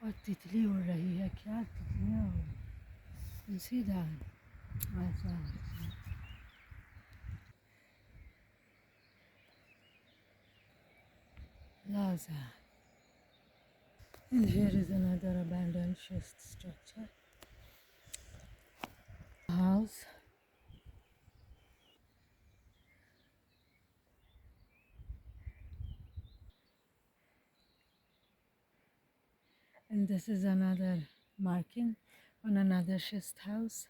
और तितली उड़ रही है, क्या तितलियाँ उड़ रही हैं? सीधा अच्छा अच्छा। Laza. And here is another abandoned schist structure. House. And this is another marking on another schist house.